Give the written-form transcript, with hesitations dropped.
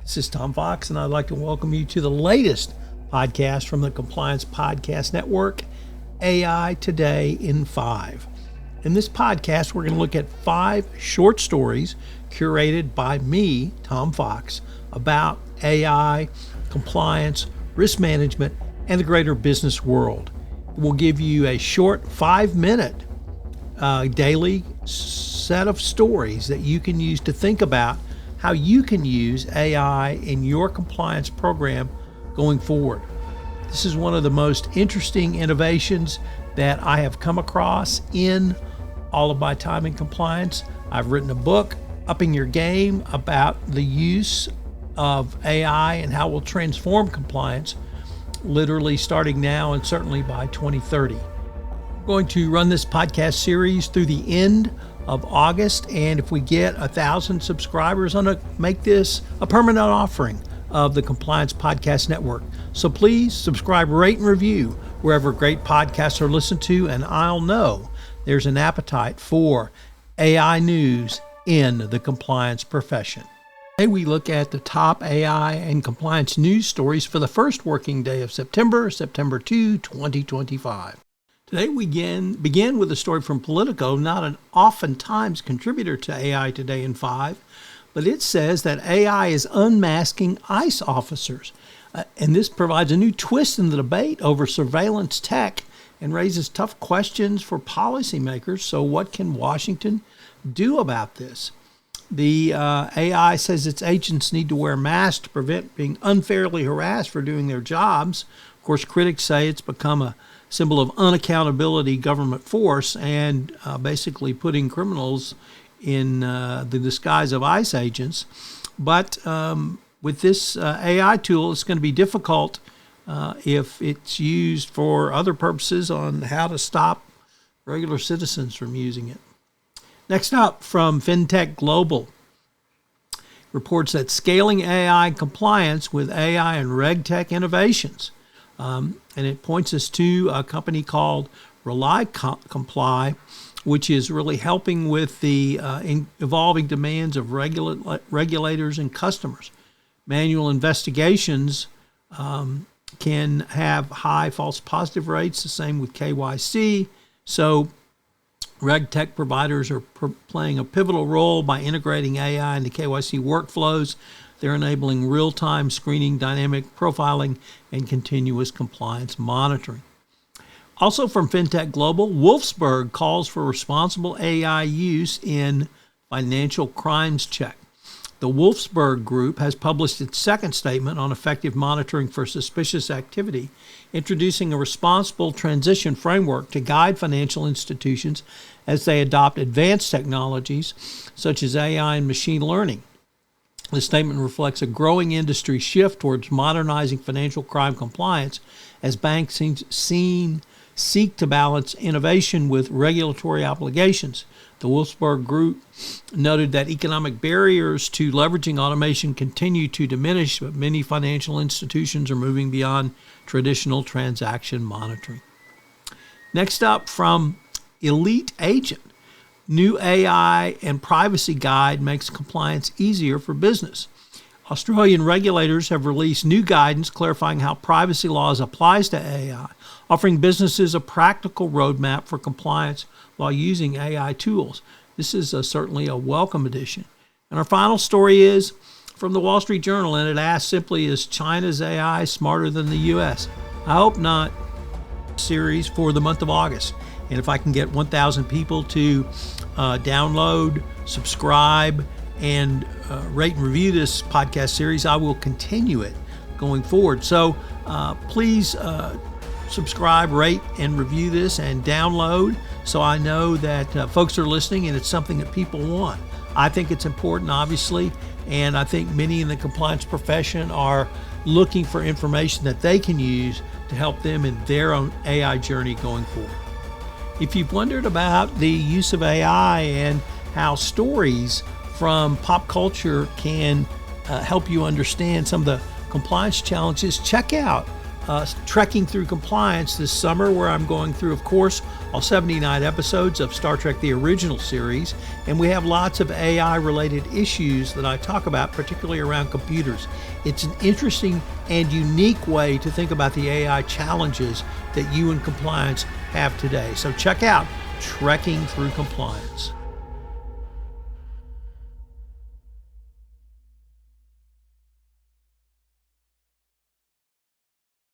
This is Tom Fox, and I'd like to welcome you to the latest podcast from the Compliance Podcast Network, AI Today in 5. In this podcast, we're going to look at 5 short stories curated by me, Tom Fox, about AI, compliance, risk management, and the greater business world. We'll give you a short 5-minute daily set of stories that you can use to think about how you can use AI in your compliance program going forward. This is one of the most interesting innovations that I have come across in all of my time in compliance. I've written a book, Upping Your Game, about the use of AI and how we'll transform compliance, literally starting now and certainly by 2030. I'm going to run this podcast series through the end of August, and if we get 1,000 subscribers, I'm going to make this a permanent offering of the Compliance Podcast Network. So please subscribe, rate, and review wherever great podcasts are listened to, and I'll know there's an appetite for AI news in the compliance profession. Today we look at the top AI and compliance news stories for the first working day of September 2, 2025. Today we begin with a story from Politico, not an oftentimes contributor to AI Today in 5, but it says that AI is unmasking ICE officers. And this provides a new twist in the debate over surveillance tech and raises tough questions for policymakers. So what can Washington do about this? The AI says its agents need to wear masks to prevent being unfairly harassed for doing their jobs. Of course, critics say it's become a symbol of unaccountability government force and basically putting criminals in the disguise of ICE agents. But with this AI tool, it's going to be difficult if it's used for other purposes on how to stop regular citizens from using it. Next up, from FinTechGlobal, reports that scaling AI compliance with AI and RegTech innovations. And it points us to a company called Comply, which is really helping with the evolving demands of regulators and customers. Manual investigations can have high false positive rates, the same with KYC. So RegTech providers are playing a pivotal role by integrating AI into KYC workflows. They're enabling real-time screening, dynamic profiling, and continuous compliance monitoring. Also from FinTechGlobal, Wolfsberg calls for responsible AI use in financial crimes check. The Wolfsberg Group has published its second statement on effective monitoring for suspicious activity, introducing a responsible transition framework to guide financial institutions as they adopt advanced technologies such as AI and machine learning. The statement reflects a growing industry shift towards modernizing financial crime compliance as banks seek to balance innovation with regulatory obligations. The Wolfsberg Group noted that economic barriers to leveraging automation continue to diminish, but many financial institutions are moving beyond traditional transaction monitoring. Next up, from Elite Agent, new AI and privacy guide makes compliance easier for business. Australian regulators have released new guidance clarifying how privacy laws applies to AI, offering businesses a practical roadmap for compliance while using AI tools. This is certainly a welcome addition. And our final story is from the Wall Street Journal, and it asks simply, is China's AI smarter than the U.S.? I hope not. Series for the month of August. And if I can get 1,000 people to download, subscribe, and rate and review this podcast series, I will continue it going forward. So please subscribe, rate, and review this and download so I know that folks are listening and it's something that people want. I think it's important, obviously, and I think many in the compliance profession are looking for information that they can use to help them in their own AI journey going forward. If you've wondered about the use of AI and how stories from pop culture can help you understand some of the compliance challenges, check out Trekking Through Compliance this summer, where I'm going through, of course, all 79 episodes of Star Trek, the original series. And we have lots of AI-related issues that I talk about, particularly around computers. It's an interesting and unique way to think about the AI challenges that you in compliance have today. So check out Trekking Through Compliance.